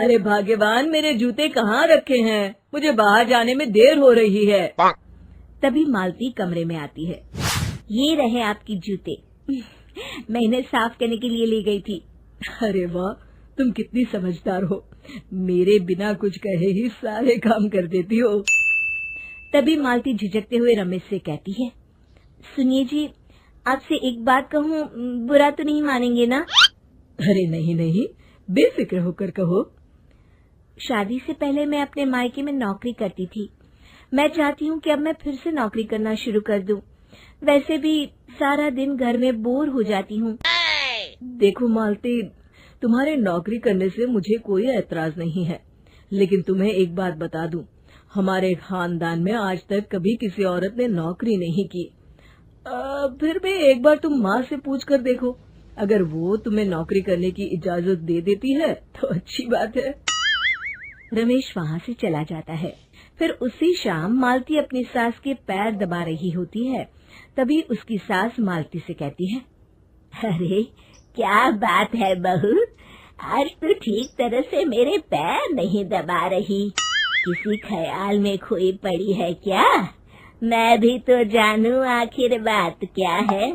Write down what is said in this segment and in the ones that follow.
अरे भाग्यवान, मेरे जूते कहाँ रखे हैं? मुझे बाहर जाने में देर हो रही है। तभी मालती कमरे में आती है। ये रहे आपकी जूते। मैं इन्हें साफ करने के लिए ले गई थी। अरे वाह, तुम कितनी समझदार हो। मेरे बिना कुछ कहे ही सारे काम कर देती हो। तभी मालती झिझकते हुए रमेश से कहती है, सुनिए जी, आपसे एक बात कहूँ, बुरा तो नहीं मानेंगे ना? अरे नहीं नहीं, बेफिक्र होकर कहो। शादी से पहले मैं अपने मायके में नौकरी करती थी। मैं चाहती हूँ कि अब मैं फिर से नौकरी करना शुरू कर दूं। वैसे भी सारा दिन घर में बोर हो जाती हूँ। देखो मालती, तुम्हारे नौकरी करने से मुझे कोई ऐतराज नहीं है, लेकिन तुम्हें एक बात बता दूं, हमारे खानदान में आज तक कभी किसी औरत ने नौकरी नहीं की। फिर भी एक बार तुम माँ से पूछ कर देखो, अगर वो तुम्हें नौकरी करने की इजाजत दे देती है तो अच्छी बात है। रमेश वहाँ से चला जाता है। फिर उसी शाम मालती अपनी सास के पैर दबा रही होती है। तभी उसकी सास मालती से कहती है, अरे क्या बात है बहू, आज तो ठीक तरह से मेरे पैर नहीं दबा रही। किसी ख्याल में खोई पड़ी है क्या? मैं भी तो जानूं आखिर बात क्या है।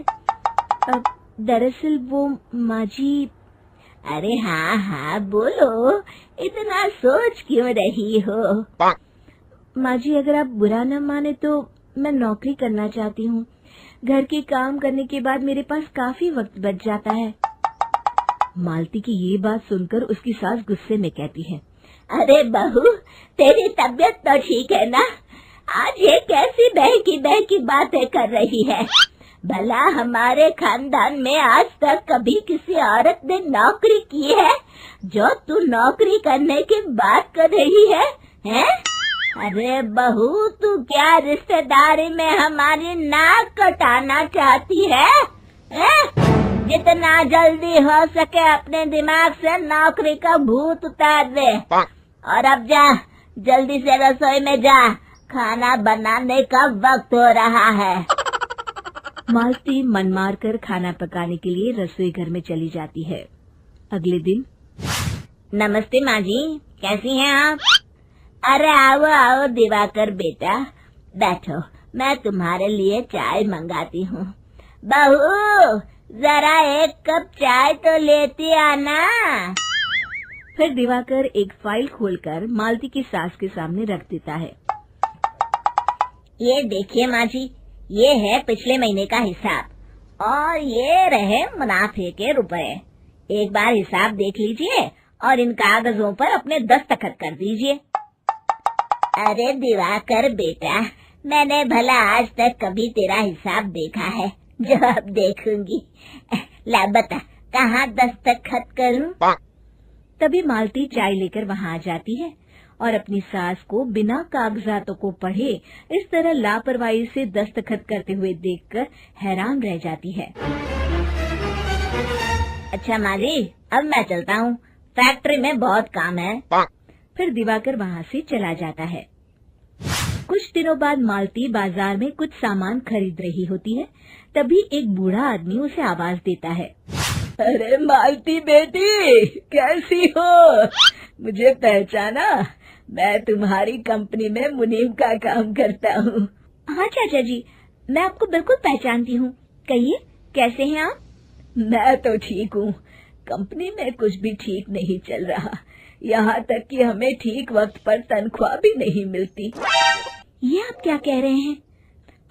दरअसल वो माँ जी। अरे हाँ हाँ बोलो, इतना सोच क्यों रही हो? माँ जी, अगर आप बुरा न माने तो मैं नौकरी करना चाहती हूँ। घर के काम करने के बाद मेरे पास काफी वक्त बच जाता है। मालती की ये बात सुनकर उसकी सास गुस्से में कहती है, अरे बहू, तेरी तबीयत तो ठीक है ना? आज ये कैसी बहकी बातें कर रही है? भला हमारे खानदान में आज तक कभी किसी औरत ने नौकरी की है जो तू नौकरी करने की बात कर रही है, हैं? अरे बहू, तू क्या रिश्तेदारी में हमारी नाक कटाना चाहती है? जितना जल्दी हो सके अपने दिमाग से नौकरी का भूत उतार दे, और अब जा, जल्दी से रसोई में जा, खाना बनाने का वक्त हो रहा है। मालती मन मार कर खाना पकाने के लिए रसोई घर में चली जाती है। अगले दिन, नमस्ते माँ जी, कैसी हैं आप? अरे आओ आओ दिवाकर बेटा, बैठो, मैं तुम्हारे लिए चाय मंगाती हूँ। बहू, जरा एक कप चाय तो लेती आना। फिर दिवाकर एक फाइल खोलकर मालती की सास के सामने रख देता है। ये देखिए माँ जी, ये है पिछले महीने का हिसाब और ये रहे मुनाफे के रुपए। एक बार हिसाब देख लीजिए और इन कागजों पर अपने दस्तखत कर दीजिए। अरे दिवाकर बेटा, मैंने भला आज तक कभी तेरा हिसाब देखा है जो अब देखूंगी? ला बता, कहाँ दस्तखत करूं? तभी मालती चाय लेकर वहाँ आ जाती है और अपनी सास को बिना कागजातों को पढ़े इस तरह लापरवाही से दस्तखत करते हुए देखकर हैरान रह जाती है। अच्छा माँ जी, अब मैं चलता हूँ, फैक्ट्री में बहुत काम है। फिर दिवाकर वहाँ से चला जाता है। कुछ दिनों बाद मालती बाजार में कुछ सामान खरीद रही होती है। तभी एक बूढ़ा आदमी उसे आवाज देता है, अरे मालती बेटी, कैसी हो? मुझे पहचाना? मैं तुम्हारी कंपनी में मुनीम का काम करता हूँ। हाँ चाचा जी, मैं आपको बिल्कुल पहचानती हूँ। कहिए, कैसे हैं आप? मैं तो ठीक हूँ। कंपनी में कुछ भी ठीक नहीं चल रहा, यहाँ तक कि हमें ठीक वक्त पर तनख्वाह भी नहीं मिलती। ये आप क्या कह रहे हैं?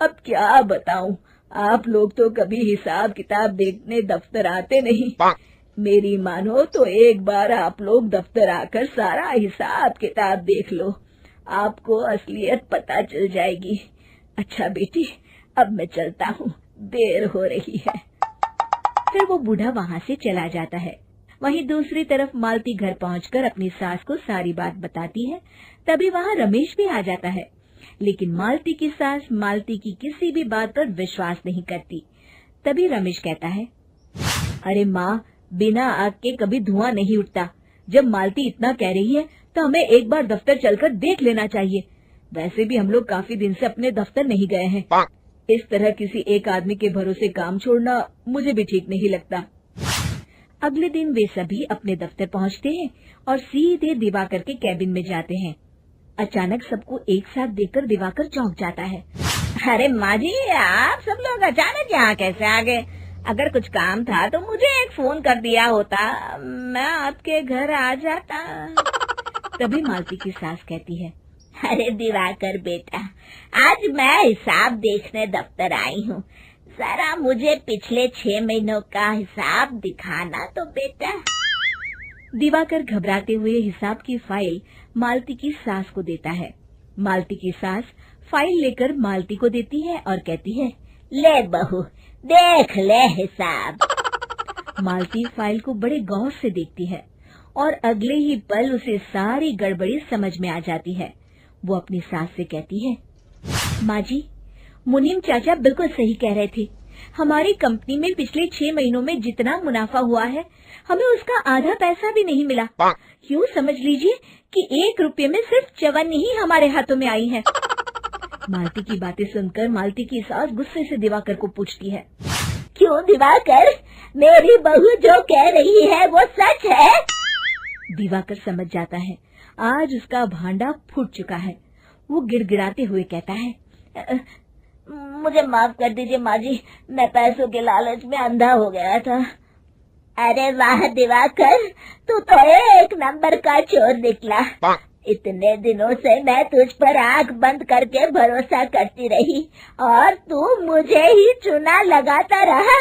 अब क्या बताऊँ, आप लोग तो कभी हिसाब किताब देखने दफ्तर आते नहीं। मेरी मानो तो एक बार आप लोग दफ्तर आकर सारा हिसाब किताब देख लो, आपको असलियत पता चल जाएगी। अच्छा बेटी, अब मैं चलता हूँ, देर हो रही है। फिर वो बूढ़ा वहाँ से चला जाता है। वहीं दूसरी तरफ मालती घर पहुंचकर अपनी सास को सारी बात बताती है। तभी वहाँ रमेश भी आ जाता है, लेकिन मालती की सास मालती की किसी भी बात पर विश्वास नहीं करती। तभी रमेश कहता है, अरे माँ, बिना आग के कभी धुआं नहीं उठता। जब मालती इतना कह रही है तो हमें एक बार दफ्तर चलकर देख लेना चाहिए। वैसे भी हम लोग काफी दिन से अपने दफ्तर नहीं गए हैं। इस तरह किसी एक आदमी के भरोसे काम छोड़ना मुझे भी ठीक नहीं लगता। अगले दिन वे सभी अपने दफ्तर पहुंचते हैं और सीधे दिवाकर के कैबिन में जाते हैं। अचानक सबको एक साथ देखकर दिवाकर चौंक जाता है। अरे माँ जी, आप सब लोग अचानक यहाँ कैसे आ गए? अगर कुछ काम था तो मुझे एक फोन कर दिया होता, मैं आपके घर आ जाता। तभी मालती की सास कहती है, अरे दिवाकर बेटा, आज मैं हिसाब देखने दफ्तर आई हूँ, जरा मुझे पिछले 6 महीनों का हिसाब दिखाना तो बेटा। दिवाकर घबराते हुए हिसाब की फाइल मालती की सास को देता है। मालती की सास फाइल लेकर मालती को देती है और कहती है, ले बहू, देख ले हिसाब। मालती फाइल को बड़े गौर से देखती है और अगले ही पल उसे सारी गड़बड़ी समझ में आ जाती है। वो अपनी सास से कहती है, माँ जी, मुनीम चाचा बिल्कुल सही कह रहे थे। हमारी कंपनी में पिछले 6 महीनों में जितना मुनाफा हुआ है, हमें उसका आधा पैसा भी नहीं मिला। यूँ समझ लीजिए कि 1 रुपये में सिर्फ चवन्नी ही हमारे हाथों में आई है। मालती की बातें सुनकर मालती की सास गुस्से से दिवाकर को पूछती है, क्यों दिवाकर, मेरी बहू जो कह रही है वो सच है? दिवाकर समझ जाता है आज उसका भांडा फूट चुका है। वो गिड़गिड़ाते हुए कहता है, मुझे माफ कर दीजिए माँ जी, मैं पैसों के लालच में अंधा हो गया था। अरे वाह दिवाकर, तू तो 1 नंबर का चोर निकला। इतने दिनों से मैं तुझ पर आंख बंद करके भरोसा करती रही और तू मुझे ही चुना लगाता रहा।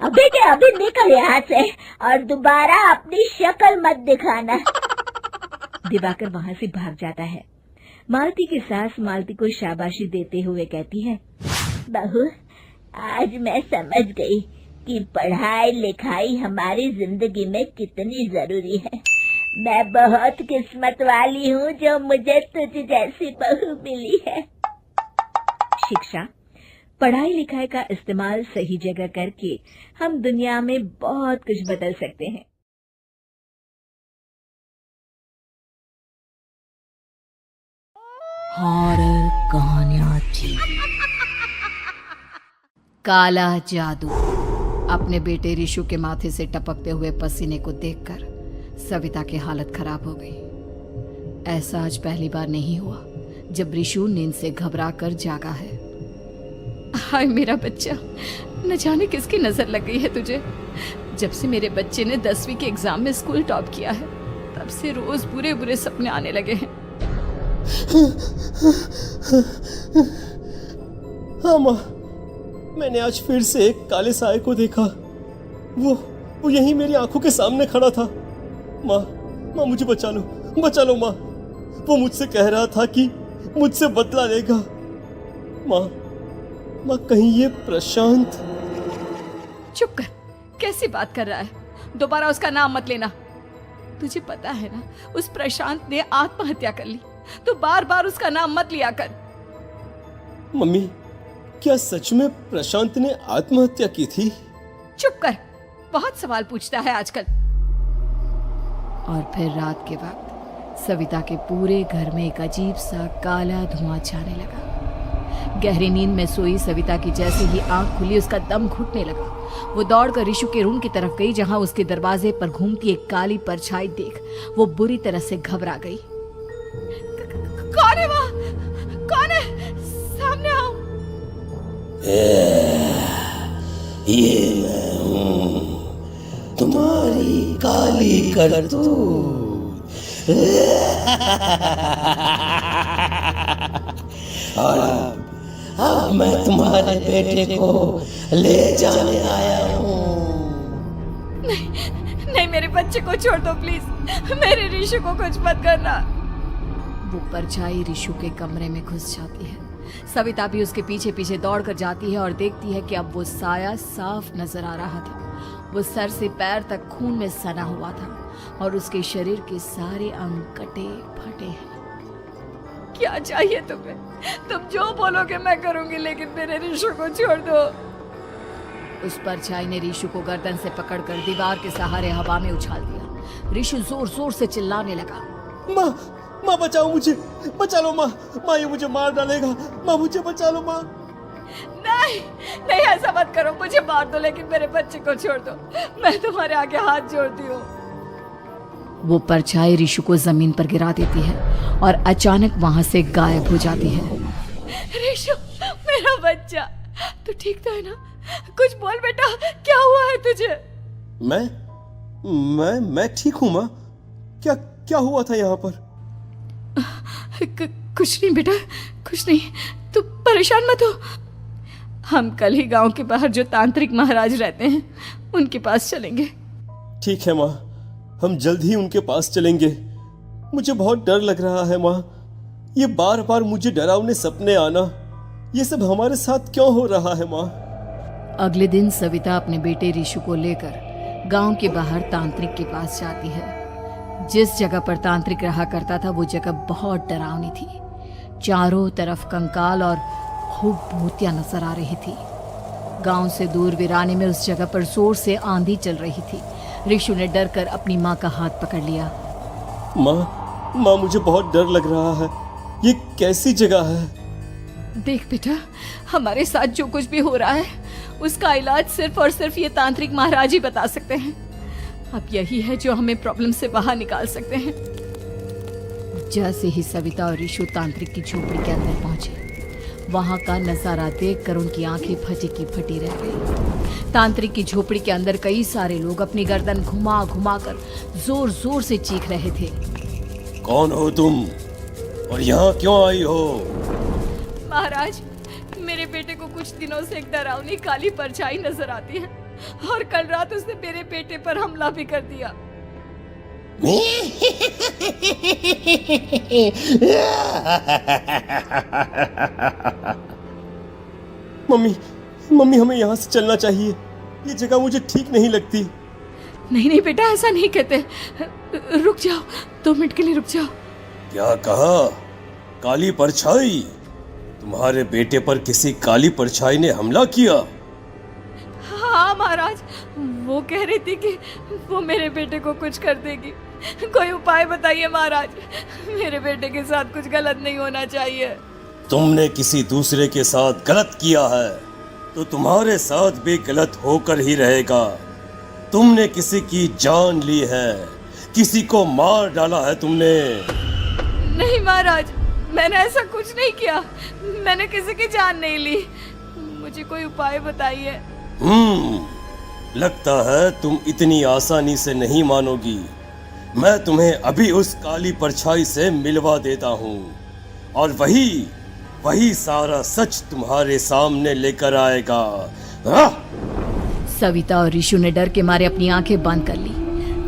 अभी के अभी निकल यहाँ से और दोबारा अपनी शक्ल मत दिखाना। दिवाकर वहाँ से भाग जाता है। मालती की सास मालती को शाबाशी देते हुए कहती है, बहू, आज मैं समझ गई कि पढ़ाई लिखाई हमारी जिंदगी में कितनी जरूरी है। मैं बहुत किस्मत वाली हूँ जो मुझे तुझ जैसी बहू मिली है। शिक्षा, पढ़ाई लिखाई का इस्तेमाल सही जगह करके हम दुनिया में बहुत कुछ बदल सकते हैं। हॉरर कहानियाँ थी। काला जादू। अपने बेटे रिशु के माथे से टपकते हुए पसीने को देखकर सविता की हालत खराब हो गई। ऐसा आज पहली बार नहीं हुआ जब रिशु नींद से घबरा कर जागा है। हाय मेरा बच्चा, न जाने किसकी नजर लग गई है तुझे। जब से मेरे बच्चे ने 10वीं के एग्जाम में स्कूल टॉप किया है, तब से रोज बुरे बुरे सपने आने लगे हैं। हाँ माँ, मैंने आज फिर से एक काले साए को देखा। वो यहीं मेरी आंखों के सामने खड़ा था। माँ, मुझे बचा लो माँ। वो मुझसे कह रहा था कि मुझसे बदला लेगा। माँ, कहीं ये प्रशांत। चुप कर, कैसी बात कर रहा है? दोबारा उसका नाम मत लेना। तुझे पता है ना, उस प्रशांत ने आत्महत्या कर ली, तो बार बार उसका नाम मत लिया कर। मम्मी, क्या सच में प्रशांत ने आत्महत्या की थी? चुप कर, बहुत सवाल पूछता है आजकल। और फिर रात के वक्त सविता के पूरे घर में एक अजीब सा काला धुआं छाने लगा। गहरी नींद में सोई सविता की जैसे ही आंख खुली, उसका दम घुटने लगा। वो दौड़कर रिशु के रूम की तरफ गई, जहां उसके दरवाजे पर घूमती एक काली परछाई देख वो बुरी तरह से घबरा गई। कौन है वहाँ? कौन है? सामने आओ। ये मैं हूँ, तुम्हारी काली करतूत। और अब मैं तुम्हारे बेटे को ले जाने आया हूँ। नहीं, मेरे बच्चे को छोड़ दो प्लीज। मेरे रिशु को कुछ मत करना। वो परछाई रिशु के कमरे में घुस जाती है। सविता भी उसके पीछे पीछे दौड़ कर जाती है और देखती है कि अब वो साया साफ नजर आ रहा था। वो सर से पैर तक खून में सना हुआ था और उसके शरीर के सारे अंग कटे फटे हैं। क्या चाहिए तुम्हें? तुम जो बोलोगे मैं करूंगी, लेकिन मेरे रिशु को छोड़ दो। उस परछाई ने रिशु को गर्दन से पकड़कर दीवार के सहारे हवा में उछाल दिया। रिशु जोर जोर से चिल्लाने लगा, माँ बचाओ मुझे, बचा लो माँ, ये मुझे मार डालेगा। माँ मुझे बचा लो माँ। नहीं नहीं, ऐसा मत करो, मुझे मार दो लेकिन मेरे बच्चे को छोड़ दो, मैं तुम्हारे आगे हाथ जोड़ती हूँ। वो परछाई रिशु को जमीन पर गिरा देती है और अचानक वहां से गायब हो जाती है। रिशु, मेरा बच्चा, तू ठीक तो है ना? कुछ बोल बेटा, क्या हुआ है तुझे? मैं ठीक हूँ माँ। क्या क्या हुआ था यहाँ पर? कुछ नहीं बेटा, कुछ नहीं, तू परेशान मत हो। हम कल ही गांव के बाहर जो तांत्रिक महाराज रहते हैं उनके पास चलेंगे। ठीक है माँ, हम जल्द ही उनके पास चलेंगे। मुझे बहुत डर लग रहा है माँ। ये बार बार मुझे डरावने सपने आना, ये सब हमारे साथ क्यों हो रहा है माँ? अगले दिन सविता अपने बेटे रिशु को लेकर गांव के बाहर तांत्रिक के पास जाती है। जिस जगह पर तांत्रिक रहा करता था वो जगह बहुत डरावनी थी। चारों तरफ कंकाल और खूब भूतियां नजर आ रही थी। गांव से दूर वीराने में उस जगह पर जोर से आंधी चल रही थी। रिशु ने डर कर अपनी माँ का हाथ पकड़ लिया। माँ मुझे बहुत डर लग रहा है। ये कैसी जगह है? देख बेटा, हमारे साथ जो कुछ भी हो रहा है उसका इलाज सिर्फ और सिर्फ ये तांत्रिक महाराज ही बता सकते हैं। अब यही है जो हमें प्रॉब्लम से बाहर निकाल सकते हैं। जैसे ही सविता और रिशु तांत्रिक की झोपड़ी के अंदर पहुंचे, वहां का नजारा देखकर उनकी आंखें फटी की फटी रह गई। तांत्रिक की झोपड़ी के अंदर कई सारे लोग अपनी गर्दन घुमा घुमा कर जोर जोर से चीख रहे थे। कौन हो तुम और यहाँ क्यों आई हो? महाराज, मेरे बेटे को कुछ दिनों से एक डरावनी काली परछाई नजर आती है और कल रात उसने मेरे बेटे पर हमला भी कर दिया। मम्मी हमें यहाँ से चलना चाहिए। ये जगह मुझे ठीक नहीं लगती। नहीं नहीं बेटा, ऐसा नहीं कहते। रुक जाओ, 2 मिनट के लिए रुक जाओ। क्या कहा? काली परछाई? तुम्हारे बेटे पर किसी काली परछाई ने हमला किया? हाँ महाराज, वो कह रही थी कि वो मेरे बेटे को कुछ कर देगी। कोई उपाय बताइए महाराज, मेरे बेटे के साथ कुछ गलत नहीं होना चाहिए। तुमने किसी दूसरे के साथ गलत किया है तो तुम्हारे साथ भी गलत होकर ही रहेगा। तुमने किसी की जान ली है, किसी को मार डाला है तुमने। नहीं महाराज, मैंने ऐसा कुछ नहीं किया। मैंने किसी की जान नहीं ली। मुझे कोई उपाय बताइए। लगता है तुम इतनी आसानी से नहीं मानोगी। मैं तुम्हें अभी उस काली परछाई से मिलवा देता हूँ और वही सारा सच तुम्हारे सामने लेकर आएगा। सविता और रिशु ने डर के मारे अपनी आंखें बंद कर ली।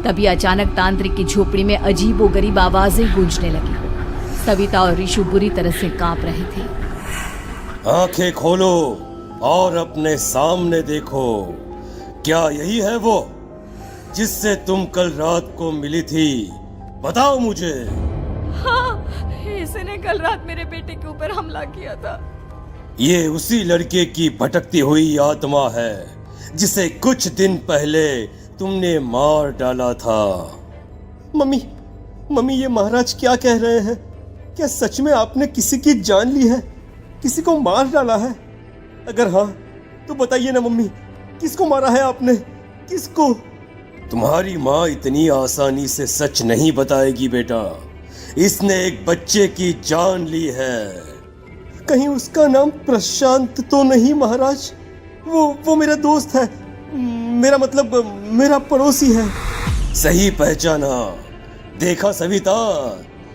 तभी अचानक तांत्रिक की झोपड़ी में अजीबोगरीब आवाजें गूंजने लगी। सविता और रिशु बुरी तरह से कांप रहे थे। आंखें खोलो और अपने सामने देखो। क्या यही है वो जिससे तुम कल रात को मिली थी? बताओ मुझे। हाँ, इसने कल रात मेरे बेटे के ऊपर हमला किया था। ये उसी लड़के की भटकती हुई आत्मा है जिसे कुछ दिन पहले तुमने मार डाला था। मम्मी ये महाराज क्या कह रहे हैं? क्या सच में आपने किसी की जान ली है, किसी को मार डाला है? अगर हाँ तो बताइए ना मम्मी, किसको मारा है आपने? किसको? तुम्हारी माँ इतनी आसानी से सच नहीं बताएगी बेटा। इसने एक बच्चे की जान ली है। कहीं उसका नाम प्रशांत तो नहीं महाराज? वो मेरा दोस्त है, मेरा मतलब मेरा पड़ोसी है। सही पहचाना। देखा सविता,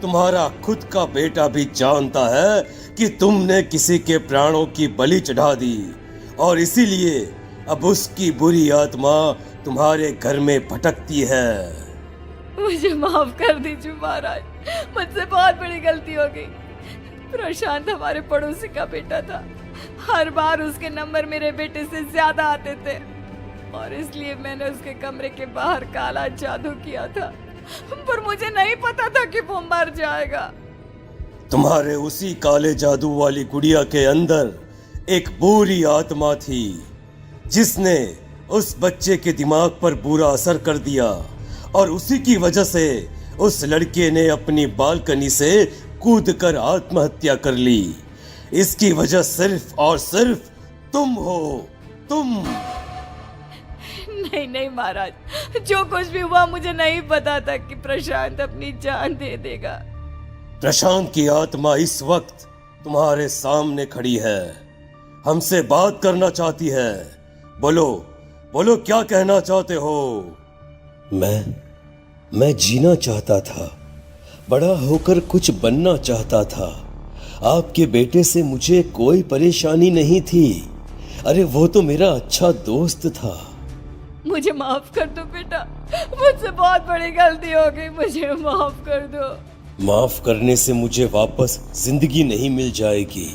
तुम्हारा खुद का बेटा भी जानता है कि तुमने किसी के प्राणों की बलि चढ़ा दी और इसीलिए अब उसकी बुरी आत्मा तुम्हारे घर में भटकती है। मुझे माफ कर दीजिए महाराज, मुझसे बहुत बड़ी गलती हो गई। प्रशांत हमारे पड़ोसी का बेटा था। हर बार उसके नंबर मेरे बेटे से ज्यादा आते थे और इसलिए मैंने उसके कमरे के बाहर काला जादू किया था, पर मुझे नहीं पता था कि वो मर जाएगा। तुम्हारे उसी काले जादू वाली गुड़िया के अंदर एक बुरी आत्मा थी जिसने उस बच्चे के दिमाग पर बुरा असर कर दिया और उसी की वजह से उस लड़के ने अपनी बालकनी से कूदकर आत्महत्या कर ली। इसकी वजह सिर्फ और सिर्फ तुम हो, तुम। नहीं नहीं महाराज, जो कुछ भी हुआ मुझे नहीं पता था कि प्रशांत अपनी जान दे देगा। प्रशांत की आत्मा इस वक्त तुम्हारे सामने खड़ी है, हमसे बात करना चाहती है। बोलो बोलो, क्या कहना चाहते हो? मैं जीना चाहता था, बड़ा होकर कुछ बनना चाहता था। आपके बेटे से मुझे कोई परेशानी नहीं थी। अरे वो तो मेरा अच्छा दोस्त था। मुझे माफ कर दो बेटा, मुझसे बहुत बड़ी गलती हो गई, मुझे माफ कर दो। माफ करने से मुझे वापस जिंदगी नहीं मिल जाएगी।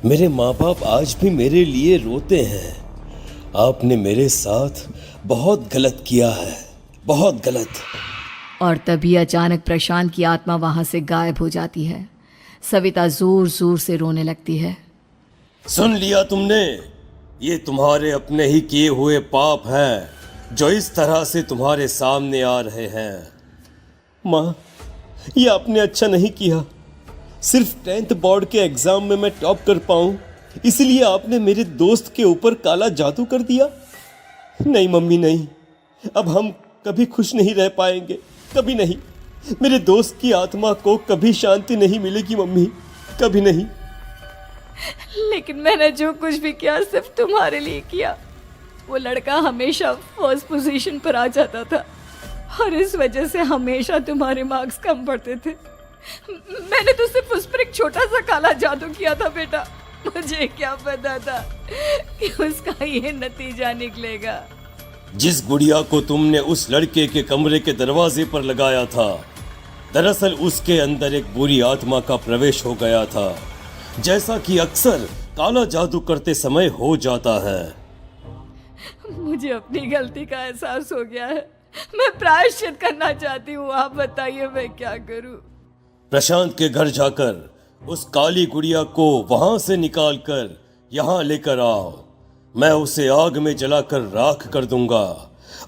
मेरे माँ बाप आज भी मेरे लिए रोते हैं। आपने मेरे साथ बहुत गलत किया है, बहुत गलत। और तभी अचानक प्रशांत की आत्मा वहां से गायब हो जाती है। सविता जोर जोर से रोने लगती है। सुन लिया तुमने? ये तुम्हारे अपने ही किए हुए पाप हैं जो इस तरह से तुम्हारे सामने आ रहे हैं। माँ, ये आपने अच्छा नहीं किया। सिर्फ 10th बोर्ड के एग्जाम में मैं टॉप कर पाऊं, इसलिए आपने मेरे दोस्त के ऊपर काला जादू कर दिया। नहीं मम्मी, नहीं, अब हम कभी खुश नहीं रह पाएंगे, कभी नहीं। मेरे दोस्त की आत्मा को कभी शांति नहीं मिलेगी मम्मी, कभी नहीं। लेकिन मैंने जो कुछ भी किया सिर्फ तुम्हारे लिए किया। वो लड़का हमेशा फर्स्ट पोजीशन पर आ जाता था और इस वजह से हमेशा तुम्हारे मार्क्स कम पड़ते थे। मैंने तो सिर्फ उस पर एक छोटा सा काला जादू किया था बेटा। मुझे क्या पता था कि उसका ये नतीजा निकलेगा। जिस गुड़िया को तुमने उस लड़के के कमरे के दरवाजे पर लगाया था, दरअसल उसके अंदर एक बुरी आत्मा का प्रवेश हो गया था, जैसा कि अक्सर काला जादू करते समय हो जाता है। मुझे अपनी गलती का एहसास हो गया है। मैं प्रायश्चित करना चाहती हूँ। आप बताइए मैं क्या करूँ? प्रशांत के घर जाकर उस काली गुड़िया को वहां से निकालकर यहाँ लेकर आओ। मैं उसे आग में जलाकर राख कर दूंगा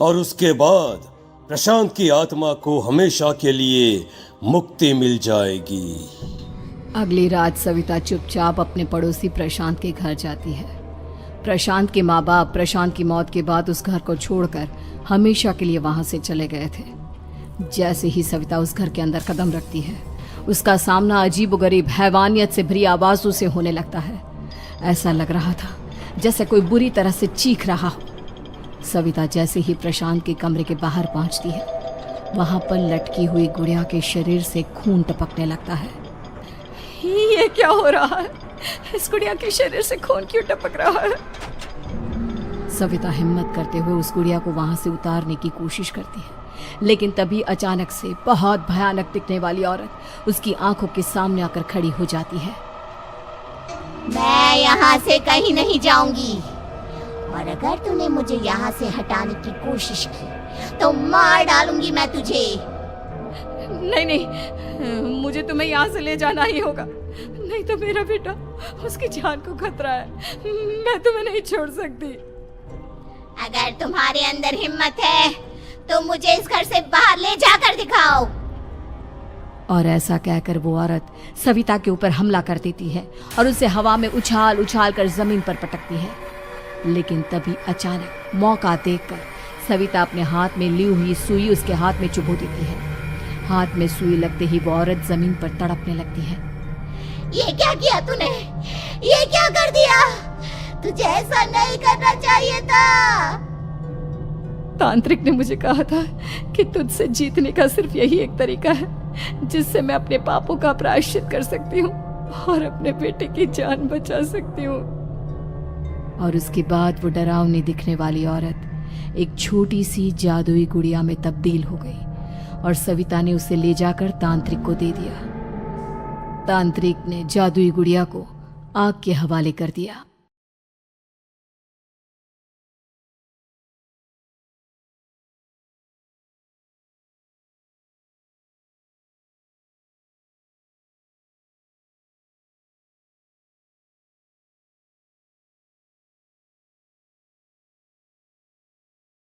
और उसके बाद प्रशांत की आत्मा को हमेशा के लिए मुक्ति मिल जाएगी। अगली रात सविता चुपचाप अपने पड़ोसी प्रशांत के घर जाती है। प्रशांत के माँ बाप प्रशांत की मौत के बाद उस घर को छोड़कर हमेशा के लिए वहां से चले गए थे। जैसे ही सविता उस घर के अंदर कदम रखती है, उसका सामना अजीबोगरीब हैवानियत से भरी आवाजों से होने लगता है। ऐसा लग रहा था जैसे कोई बुरी तरह से चीख रहा हो। सविता जैसे ही प्रशांत के कमरे के बाहर पहुंचती है, वहां पर लटकी हुई गुड़िया के शरीर से खून टपकने लगता है। ये क्या हो रहा है? इस गुड़िया के शरीर से खून क्यों टपक रहा है? सविता हिम्मत करते हुए उस गुड़िया को वहां से उतारने की कोशिश करती है, लेकिन तभी अचानक से बहुत भयानक दिखने वाली औरत उसकी आंखों के सामने आकर खड़ी हो जाती है। मैं यहाँ से कहीं नहीं जाऊंगी, और अगर तूने मुझे यहाँ से हटाने की कोशिश की तो मार डालूंगी मैं तुझे। नहीं नहीं, मुझे तुम्हें यहाँ से ले जाना ही होगा, नहीं तो मेरा बेटा, उसकी जान को खतरा है। मैं तुम्हें नहीं छोड़ सकती। अगर तुम्हारे अंदर हिम्मत है तो मुझे इस घर से बाहर ले जाकर दिखाओ। और ऐसा कहकर वो औरत सविता के ऊपर हमला कर देती है और उसे हवा में उछाल उछाल कर जमीन पर पटकती है। लेकिन तभी अचानक मौका देखकर सविता अपने हाथ में ली हुई सुई उसके हाथ में चुभो देती है। हाथ में सुई लगते ही वो औरत जमीन पर तड़पने लगती है। ये क्या किया तूने? ये क्या कर दिया? तुझे ऐसा नहीं करना चाहिए था। तांत्रिक ने मुझे कहा था कि तुझसे जीतने का सिर्फ यही एक तरीका है जिससे मैं अपने पापों का प्रायश्चित कर सकती हूँ और अपने बेटे की जान बचा सकती हूँ। और उसके बाद वो डरावनी दिखने वाली औरत एक छोटी सी जादुई गुड़िया में तब्दील हो गई और सविता ने उसे ले जाकर तांत्रिक को दे दिया। तांत्रिक ने जादुई गुड़िया को आग के हवाले कर दिया।